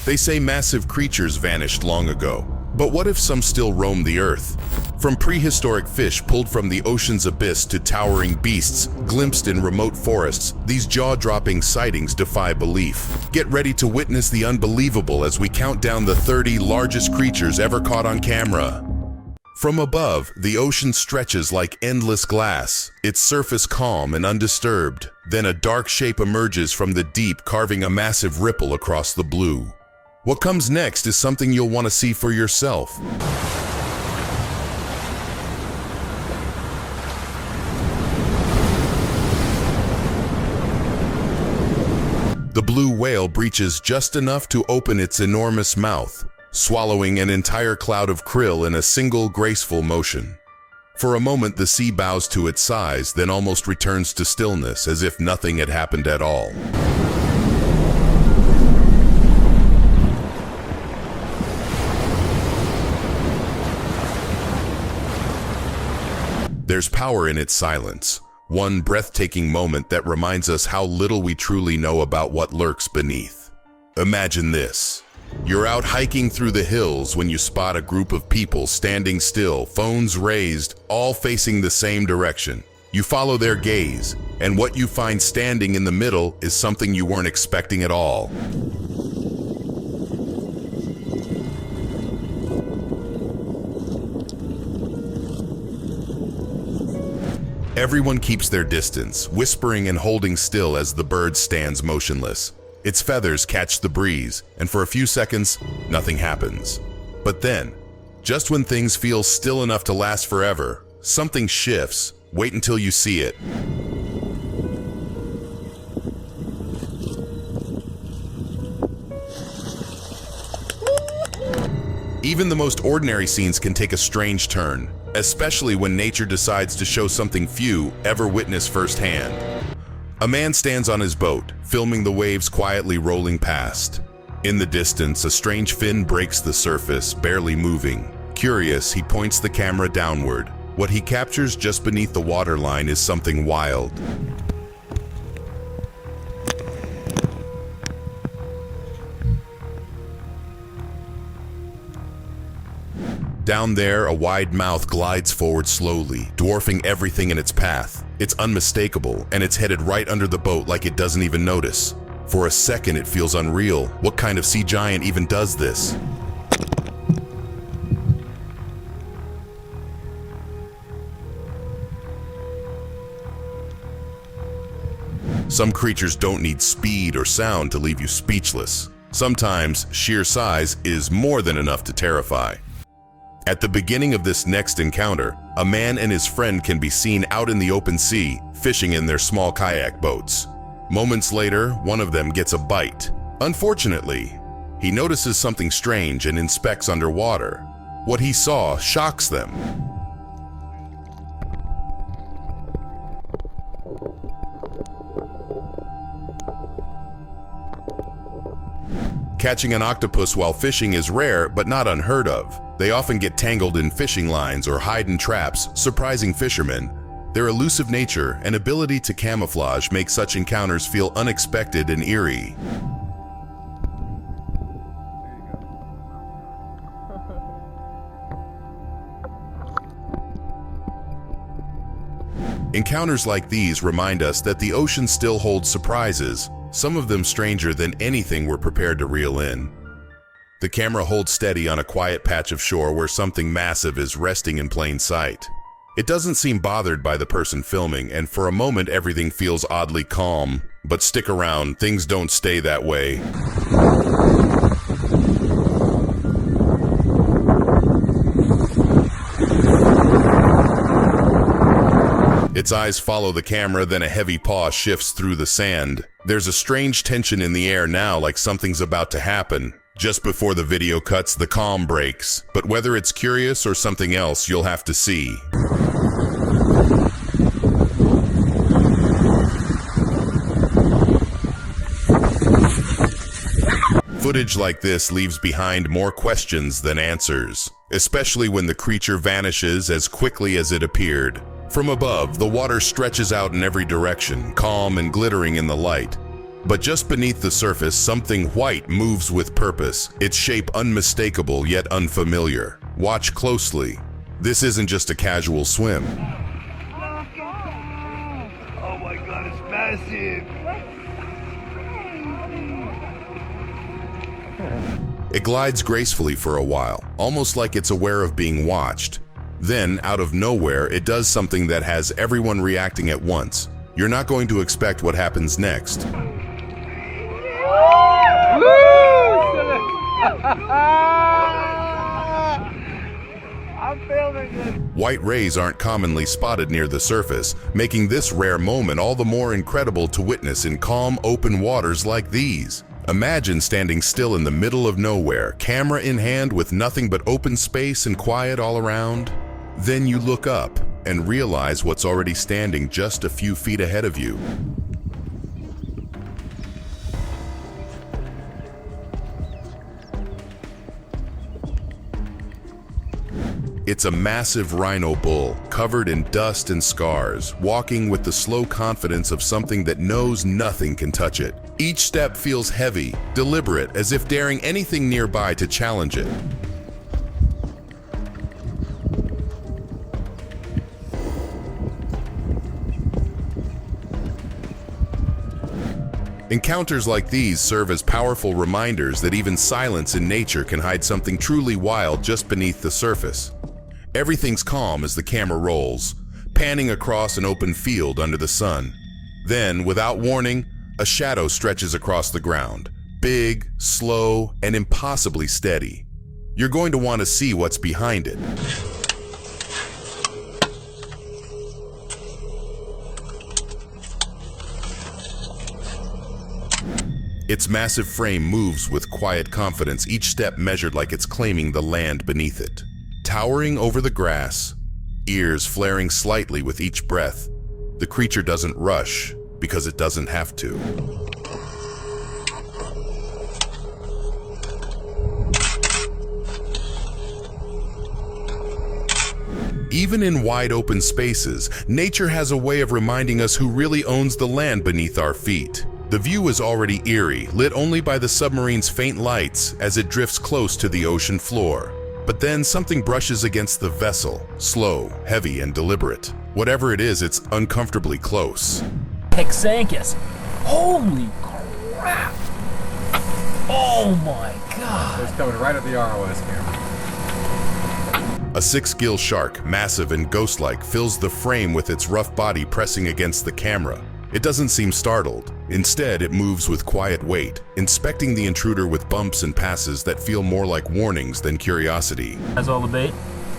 They say massive creatures vanished long ago. But what if some still roam the earth? From prehistoric fish pulled from the ocean's abyss to towering beasts glimpsed in remote forests, these jaw-dropping sightings defy belief. Get ready to witness the unbelievable as we count down the 30 largest creatures ever caught on camera. From above, the ocean stretches like endless glass, its surface calm and undisturbed. Then a dark shape emerges from the deep, carving a massive ripple across the blue. What comes next is something you'll want to see for yourself. The blue whale breaches just enough to open its enormous mouth, swallowing an entire cloud of krill in a single graceful motion. For a moment, the sea bows to its size, then almost returns to stillness, as if nothing had happened at all. There's power in its silence, one breathtaking moment that reminds us how little we truly know about what lurks beneath. Imagine this. You're out hiking through the hills when you spot a group of people standing still, phones raised, all facing the same direction. You follow their gaze, and what you find standing in the middle is something you weren't expecting at all. Everyone keeps their distance, whispering and holding still as the bird stands motionless. Its feathers catch the breeze, and for a few seconds, nothing happens. But then, just when things feel still enough to last forever, something shifts. Wait until you see it. Even the most ordinary scenes can take a strange turn, especially when nature decides to show something few ever witness firsthand. A man stands on his boat, filming the waves quietly rolling past. In the distance, a strange fin breaks the surface, barely moving. Curious, he points the camera downward. What he captures just beneath the waterline is something wild. Down there, a wide mouth glides forward slowly, dwarfing everything in its path. It's unmistakable, and it's headed right under the boat like it doesn't even notice. For a second, it feels unreal. What kind of sea giant even does this? Some creatures don't need speed or sound to leave you speechless. Sometimes, sheer size is more than enough to terrify. At the beginning of this next encounter, a man and his friend can be seen out in the open sea, fishing in their small kayak boats. Moments later, one of them gets a bite. Unfortunately, he notices something strange and inspects underwater. What he saw shocks them. Catching an octopus while fishing is rare, but not unheard of. They often get tangled in fishing lines or hide in traps, surprising fishermen. Their elusive nature and ability to camouflage make such encounters feel unexpected and eerie. Encounters like these remind us that the ocean still holds surprises, some of them stranger than anything we're prepared to reel in. The camera holds steady on a quiet patch of shore where something massive is resting in plain sight. It doesn't seem bothered by the person filming, and for a moment everything feels oddly calm. But stick around, things don't stay that way. Its eyes follow the camera, then a heavy paw shifts through the sand. There's a strange tension in the air now, like something's about to happen. Just before the video cuts, the calm breaks. But whether it's curious or something else, you'll have to see. Footage like this leaves behind more questions than answers, especially when the creature vanishes as quickly as it appeared. From above, the water stretches out in every direction, calm and glittering in the light. But just beneath the surface, something white moves with purpose, its shape unmistakable yet unfamiliar. Watch closely. This isn't just a casual swim. Oh my God, it's massive! It glides gracefully for a while, almost like it's aware of being watched. Then, out of nowhere, it does something that has everyone reacting at once. You're not going to expect what happens next. I'm filming it. White rays aren't commonly spotted near the surface, making this rare moment all the more incredible to witness in calm, open waters like these. Imagine standing still in the middle of nowhere, camera in hand with nothing but open space and quiet all around. Then you look up and realize what's already standing just a few feet ahead of you. It's a massive rhino bull, covered in dust and scars, walking with the slow confidence of something that knows nothing can touch it. Each step feels heavy, deliberate, as if daring anything nearby to challenge it. Encounters like these serve as powerful reminders that even silence in nature can hide something truly wild just beneath the surface. Everything's calm as the camera rolls, panning across an open field under the sun. Then, without warning, a shadow stretches across the ground, big, slow, and impossibly steady. You're going to want to see what's behind it. Its massive frame moves with quiet confidence, each step measured like it's claiming the land beneath it. Towering over the grass, ears flaring slightly with each breath, the creature doesn't rush because it doesn't have to. Even in wide open spaces, nature has a way of reminding us who really owns the land beneath our feet. The view is already eerie, lit only by the submarine's faint lights as it drifts close to the ocean floor. But then something brushes against the vessel, slow, heavy, and deliberate. Whatever it is, it's uncomfortably close. Hexanchus! Holy crap! Oh my God! It's coming right at the ROS camera. A six-gill shark, massive and ghost-like, fills the frame with its rough body pressing against the camera. It doesn't seem startled. Instead, it moves with quiet weight, inspecting the intruder with bumps and passes that feel more like warnings than curiosity. Has all the bait?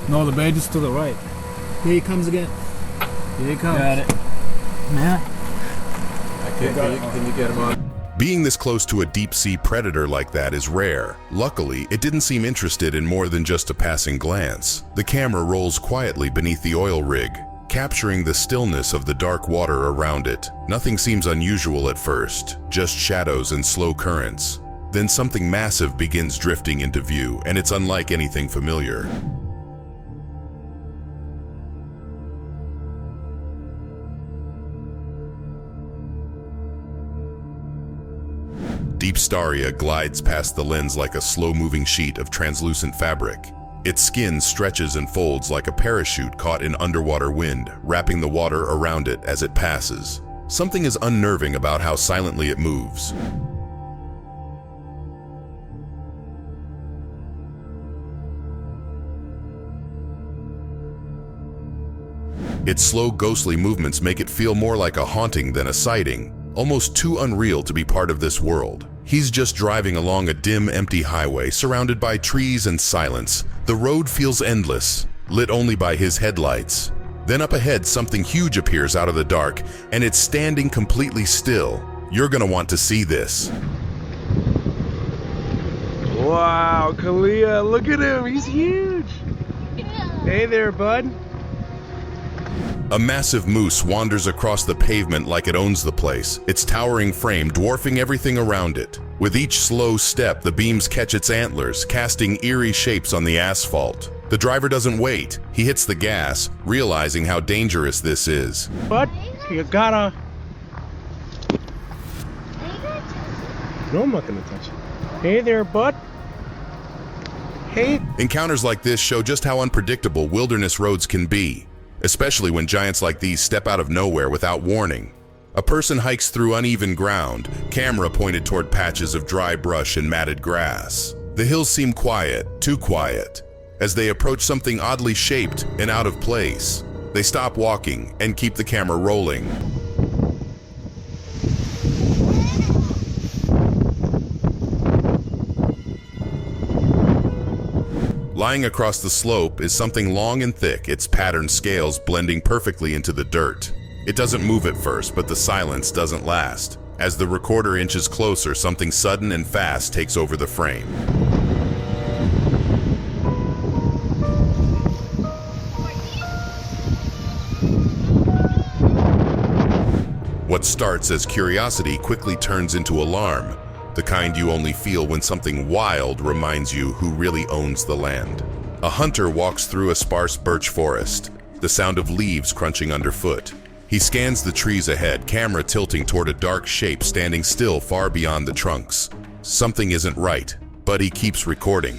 No, the bait is to the right. Here he comes again. Here he comes. Got it. Man. Can you get him on? Being this close to a deep-sea predator like that is rare. Luckily, it didn't seem interested in more than just a passing glance. The camera rolls quietly beneath the oil rig, capturing the stillness of the dark water around it. Nothing seems unusual at first, just shadows and slow currents. Then something massive begins drifting into view, and it's unlike anything familiar. Deep Staria glides past the lens like a slow-moving sheet of translucent fabric. Its skin stretches and folds like a parachute caught in underwater wind, wrapping the water around it as it passes. Something is unnerving about how silently it moves. Its slow, ghostly movements make it feel more like a haunting than a sighting, almost too unreal to be part of this world. He's just driving along a dim, empty highway surrounded by trees and silence. The road feels endless, lit only by his headlights. Then up ahead, something huge appears out of the dark, and it's standing completely still. You're gonna want to see this. Wow, Kalia, look at him, he's huge. Hey there, bud. A massive moose wanders across the pavement like it owns the place, its towering frame dwarfing everything around it. With each slow step, the beams catch its antlers, casting eerie shapes on the asphalt. The driver doesn't wait. He hits the gas, realizing how dangerous this is. Bud, you gotta... No, I'm not gonna touch it. Hey there, bud. Hey. Encounters like this show just how unpredictable wilderness roads can be, especially when giants like these step out of nowhere without warning. A person hikes through uneven ground, camera pointed toward patches of dry brush and matted grass. The hills seem quiet, too quiet. As they approach something oddly shaped and out of place, they stop walking and keep the camera rolling. Lying across the slope is something long and thick, its patterned scales blending perfectly into the dirt. It doesn't move at first, but the silence doesn't last. As the recorder inches closer, something sudden and fast takes over the frame. What starts as curiosity quickly turns into alarm, the kind you only feel when something wild reminds you who really owns the land. A hunter walks through a sparse birch forest, the sound of leaves crunching underfoot. He scans the trees ahead, camera tilting toward a dark shape standing still far beyond the trunks. Something isn't right, but he keeps recording.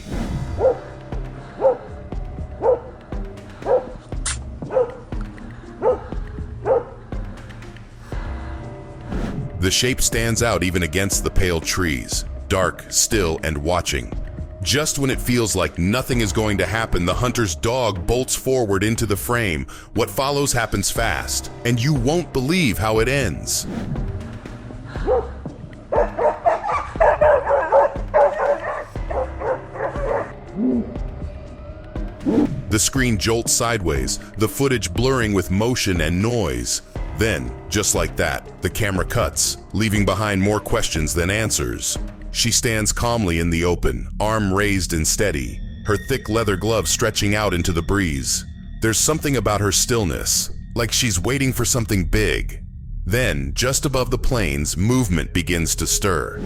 The shape stands out even against the pale trees, dark, still, and watching. Just when it feels like nothing is going to happen, the hunter's dog bolts forward into the frame. What follows happens fast, and you won't believe how it ends. The screen jolts sideways, the footage blurring with motion and noise. Then, just like that, the camera cuts, leaving behind more questions than answers. She stands calmly in the open, arm raised and steady, her thick leather glove stretching out into the breeze. There's something about her stillness, like she's waiting for something big. Then, just above the plains, movement begins to stir.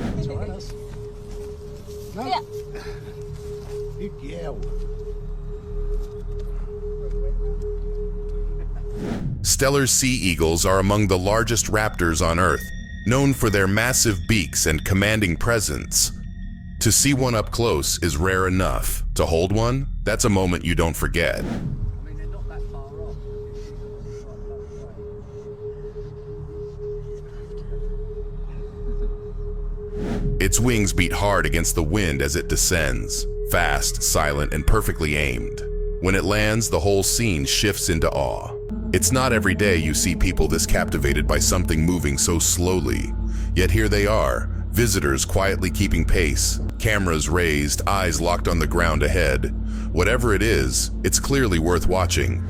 Stellar sea eagles are among the largest raptors on Earth, known for their massive beaks and commanding presence. To see one up close is rare enough. To hold one, that's a moment you don't forget. Its wings beat hard against the wind as it descends, fast, silent, and perfectly aimed. When it lands, the whole scene shifts into awe. It's not every day you see people this captivated by something moving so slowly. Yet here they are, visitors quietly keeping pace, cameras raised, eyes locked on the ground ahead. Whatever it is, it's clearly worth watching.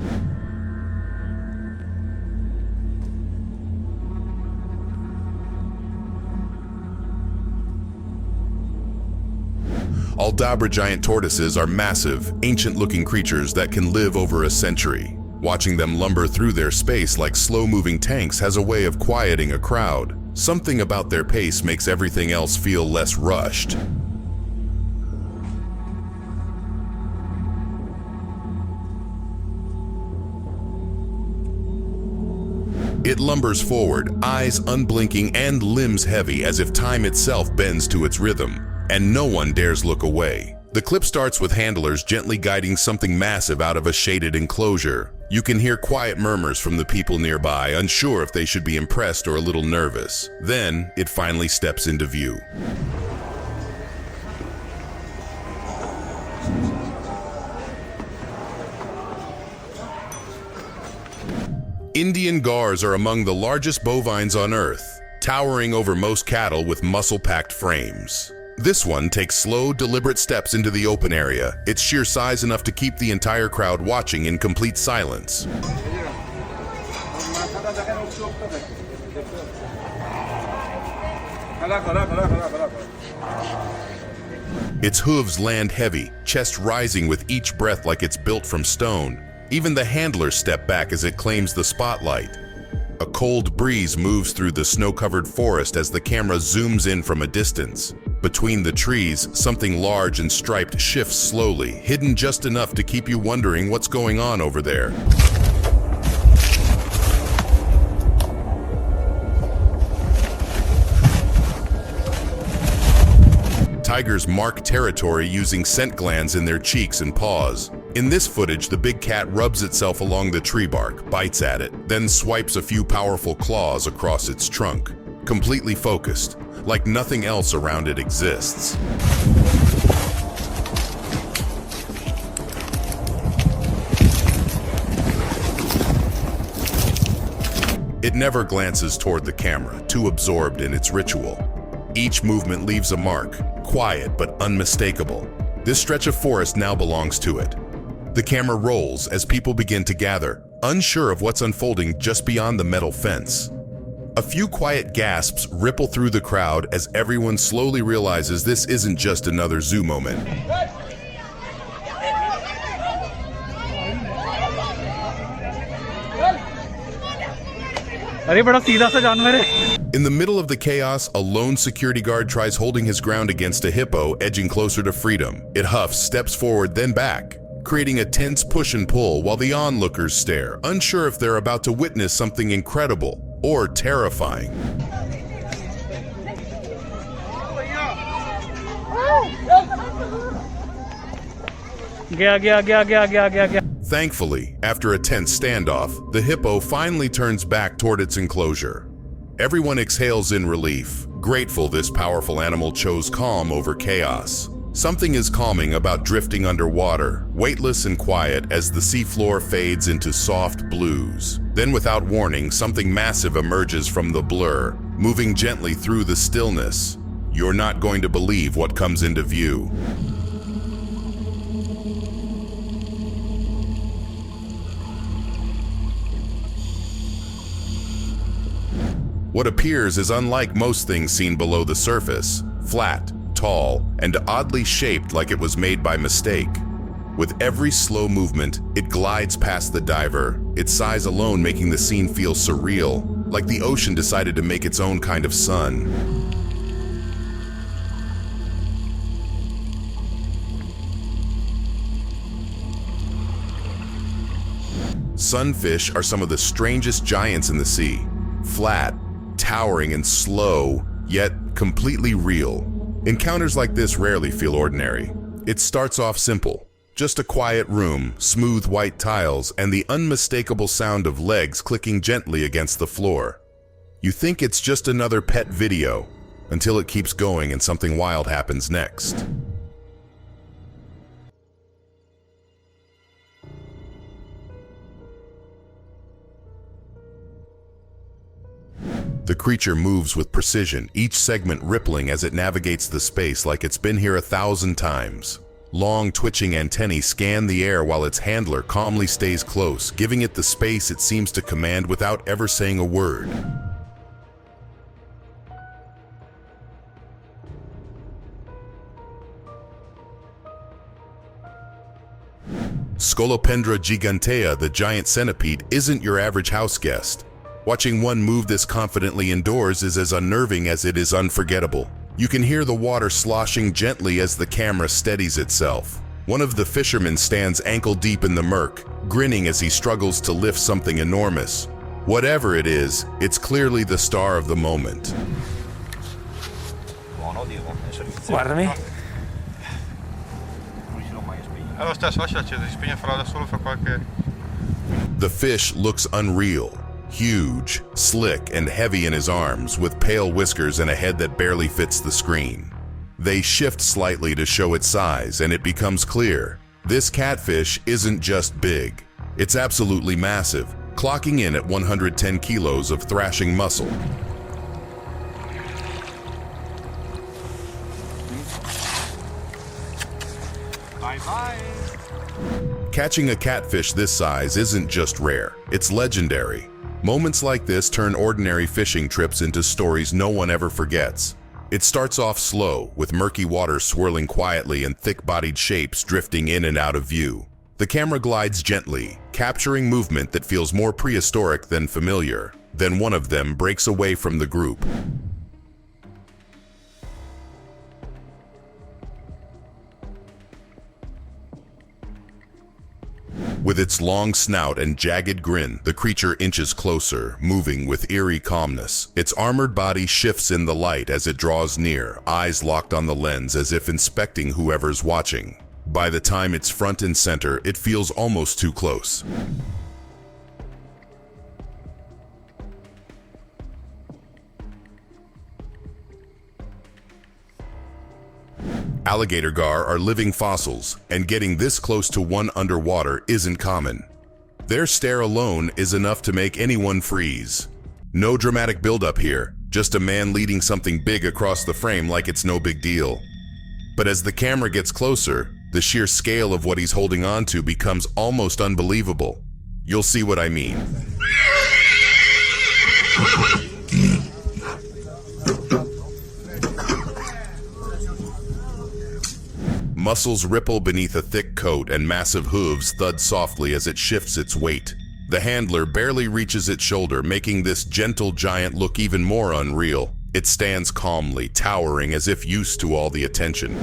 Aldabra giant tortoises are massive, ancient-looking creatures that can live over a century. Watching them lumber through their space like slow-moving tanks has a way of quieting a crowd. Something about their pace makes everything else feel less rushed. It lumbers forward, eyes unblinking and limbs heavy as if time itself bends to its rhythm, and no one dares look away. The clip starts with handlers gently guiding something massive out of a shaded enclosure. You can hear quiet murmurs from the people nearby, unsure if they should be impressed or a little nervous. Then, it finally steps into view. Indian gars are among the largest bovines on Earth, towering over most cattle with muscle-packed frames. This one takes slow, deliberate steps into the open area, its sheer size enough to keep the entire crowd watching in complete silence. Its hooves land heavy, chest rising with each breath like it's built from stone. Even the handlers step back as it claims the spotlight. A cold breeze moves through the snow-covered forest as the camera zooms in from a distance. Between the trees, something large and striped shifts slowly, hidden just enough to keep you wondering what's going on over there. tigers mark territory using scent glands in their cheeks and paws. In this footage, the big cat rubs itself along the tree bark, bites at it, then swipes a few powerful claws across its trunk. Completely focused, like nothing else around it exists. It never glances toward the camera, too absorbed in its ritual. Each movement leaves a mark, quiet but unmistakable. This stretch of forest now belongs to it. The camera rolls as people begin to gather, unsure of what's unfolding just beyond the metal fence. A few quiet gasps ripple through the crowd as everyone slowly realizes this isn't just another zoo moment. अरे बड़ा सीधा सा जानवर है. In the middle of the chaos, a lone security guard tries holding his ground against a hippo edging closer to freedom. It huffs, steps forward, then back, creating a tense push and pull while the onlookers stare, unsure if they're about to witness something incredible or terrifying. गया. Thankfully, after a tense standoff, the hippo finally turns back toward its enclosure. Everyone exhales in relief, grateful this powerful animal chose calm over chaos. Something is calming about drifting underwater, weightless and quiet as the seafloor fades into soft blues. Then without warning, something massive emerges from the blur, moving gently through the stillness. You're not going to believe what comes into view. What appears is unlike most things seen below the surface, flat, tall, and oddly shaped like it was made by mistake. With every slow movement, it glides past the diver, its size alone making the scene feel surreal, like the ocean decided to make its own kind of sun. Sunfish are some of the strangest giants in the sea. Flat, towering and slow, yet completely real. Encounters like this rarely feel ordinary. It starts off simple. Just a quiet room, smooth white tiles, and the unmistakable sound of legs clicking gently against the floor. You think it's just another pet video, until it keeps going and something wild happens next. The creature moves with precision, each segment rippling as it navigates the space like it's been here 1,000 times. Long twitching antennae scan the air while its handler calmly stays close, giving it the space it seems to command without ever saying a word. Scolopendra gigantea, the giant centipede, isn't your average house guest. Watching one move this confidently indoors is as unnerving as it is unforgettable. You can hear the water sloshing gently as the camera steadies itself. One of the fishermen stands ankle deep in the murk, grinning as he struggles to lift something enormous. Whatever it is, it's clearly the star of the moment. Guardami. The fish looks unreal. Huge, slick, and heavy in his arms, with pale whiskers and a head that barely fits the screen. They shift slightly to show its size, and it becomes clear. This catfish isn't just big. It's absolutely massive, clocking in at 110 kilos of thrashing muscle. Bye-bye. Catching a catfish this size isn't just rare, it's legendary. Moments like this turn ordinary fishing trips into stories no one ever forgets. It starts off slow, with murky water swirling quietly and thick-bodied shapes drifting in and out of view. The camera glides gently, capturing movement that feels more prehistoric than familiar. Then one of them breaks away from the group. With its long snout and jagged grin, the creature inches closer, moving with eerie calmness. Its armored body shifts in the light as it draws near, eyes locked on the lens as if inspecting whoever's watching. By the time it's front and center, it feels almost too close. Alligator gar are living fossils, and getting this close to one underwater isn't common. Their stare alone is enough to make anyone freeze. No dramatic buildup here, just a man leading something big across the frame like it's no big deal. But as the camera gets closer, the sheer scale of what he's holding on to becomes almost unbelievable. You'll see what I mean. Muscles ripple beneath a thick coat and massive hooves thud softly as it shifts its weight. The handler barely reaches its shoulder, making this gentle giant look even more unreal. It stands calmly, towering as if used to all the attention.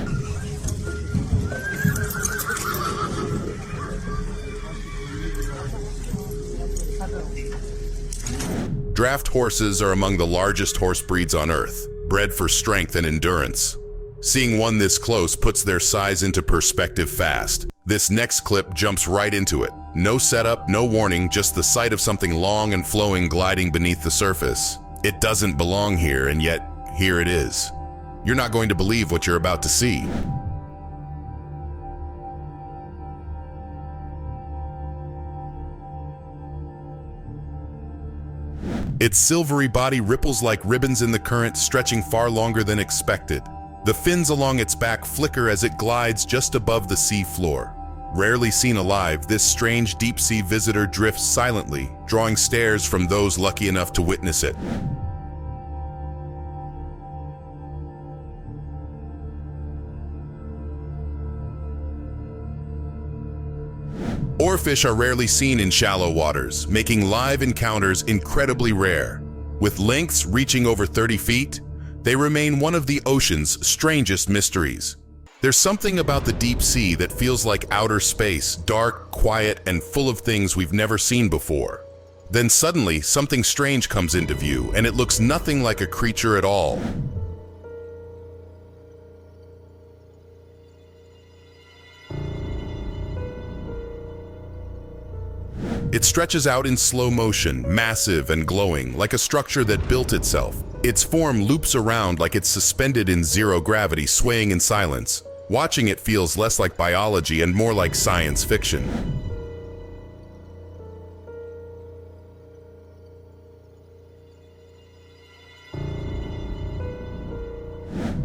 Draft horses are among the largest horse breeds on Earth, bred for strength and endurance. Seeing one this close puts their size into perspective fast. This next clip jumps right into it. No setup, no warning, just the sight of something long and flowing gliding beneath the surface. It doesn't belong here, and yet, here it is. You're not going to believe what you're about to see. Its silvery body ripples like ribbons in the current, stretching far longer than expected. The fins along its back flicker as it glides just above the sea floor. Rarely seen alive, this strange deep-sea visitor drifts silently, drawing stares from those lucky enough to witness it. Oarfish are rarely seen in shallow waters, making live encounters incredibly rare. With lengths reaching over 30 feet, they remain one of the ocean's strangest mysteries. There's something about the deep sea that feels like outer space, dark, quiet, and full of things we've never seen before. Then suddenly, something strange comes into view, and it looks nothing like a creature at all. It stretches out in slow motion, massive and glowing, like a structure that built itself. Its form loops around like it's suspended in zero gravity, swaying in silence. Watching it feels less like biology and more like science fiction.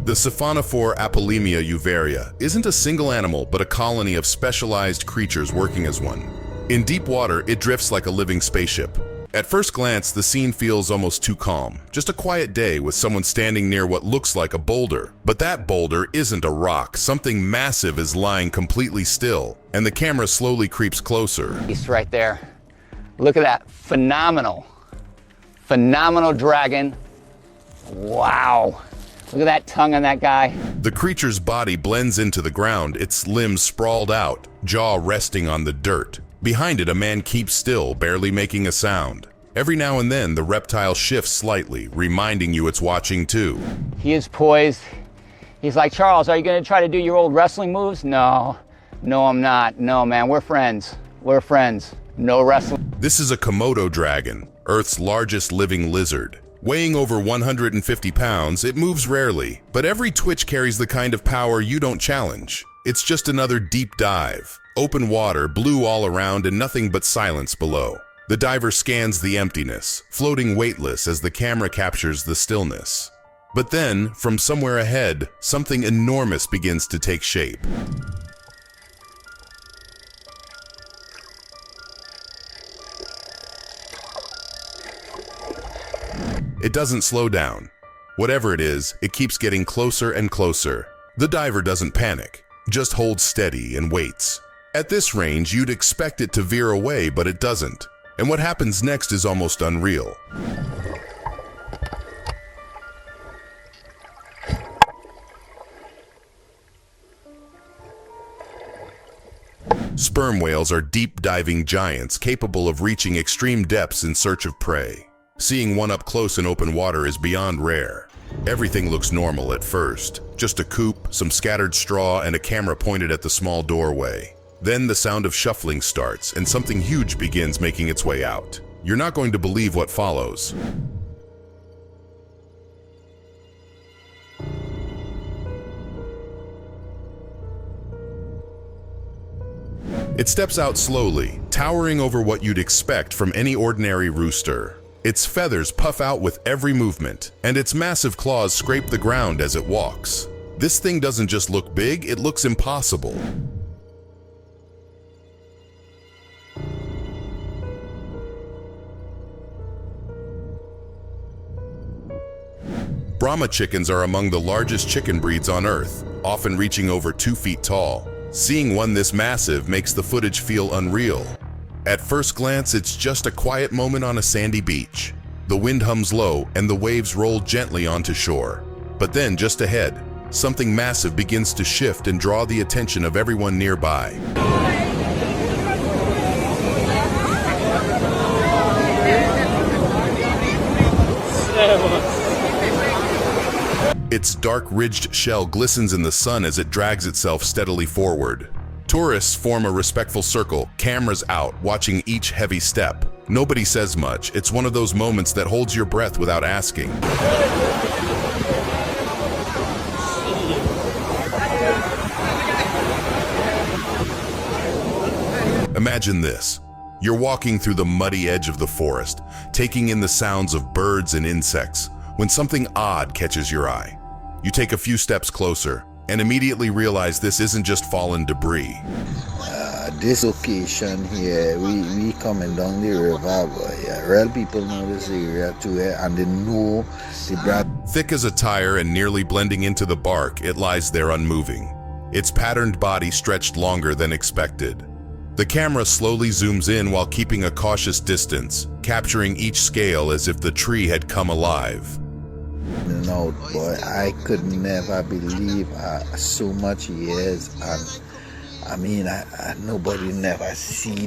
The Siphonophore Apolemia uvaria isn't a single animal, but a colony of specialized creatures working as one. In deep water, it drifts like a living spaceship. At first glance, the scene feels almost too calm. Just a quiet day with someone standing near what looks like a boulder. But that boulder isn't a rock. Something massive is lying completely still, and the camera slowly creeps closer. He's right there. Look at that. Phenomenal dragon. Wow. Look at that tongue on that guy. The creature's body blends into the ground, its limbs sprawled out, jaw resting on the dirt. Behind it, a man keeps still, barely making a sound. Every now and then, the reptile shifts slightly, reminding you it's watching too. He is poised. He's like, Charles, are you going to try to do your old wrestling moves? No, I'm not. No, man, we're friends. We're friends. No wrestling. This is a Komodo dragon, Earth's largest living lizard. Weighing over 150 pounds, it moves rarely, but every twitch carries the kind of power you don't challenge. It's just another deep dive. Open water, blue all around, and nothing but silence below. The diver scans the emptiness, floating weightless as the camera captures the stillness. But then, from somewhere ahead, something enormous begins to take shape. It doesn't slow down. Whatever it is, it keeps getting closer and closer. The diver doesn't panic, just holds steady and waits. At this range, you'd expect it to veer away, but it doesn't. And what happens next is almost unreal. Sperm whales are deep-diving giants capable of reaching extreme depths in search of prey. Seeing one up close in open water is beyond rare. Everything looks normal at first. Just a coop, some scattered straw, and a camera pointed at the small doorway. Then the sound of shuffling starts, and something huge begins making its way out. You're not going to believe what follows. It steps out slowly, towering over what you'd expect from any ordinary rooster. Its feathers puff out with every movement, and its massive claws scrape the ground as it walks. This thing doesn't just look big, it looks impossible. Brahma chickens are among the largest chicken breeds on Earth, often reaching over 2 feet tall. Seeing one this massive makes the footage feel unreal. At first glance, it's just a quiet moment on a sandy beach. The wind hums low and the waves roll gently onto shore. But then, just ahead, something massive begins to shift and draw the attention of everyone nearby. Its dark ridged shell glistens in the sun as it drags itself steadily forward. Tourists form a respectful circle, cameras out, watching each heavy step. Nobody says much. It's one of those moments that holds your breath without asking. Imagine this. You're walking through the muddy edge of the forest, taking in the sounds of birds and insects, when something odd catches your eye. You take a few steps closer and immediately realize this isn't just fallen debris. This location here, we coming down the river, but yeah, real people know this area too, and they know the brand. Thick as a tire and nearly blending into the bark, it lies there unmoving. Its patterned body stretched longer than expected. The camera slowly zooms in while keeping a cautious distance, capturing each scale as if the tree had come alive. No, boy, I could never believe so much years, and I mean, nobody never see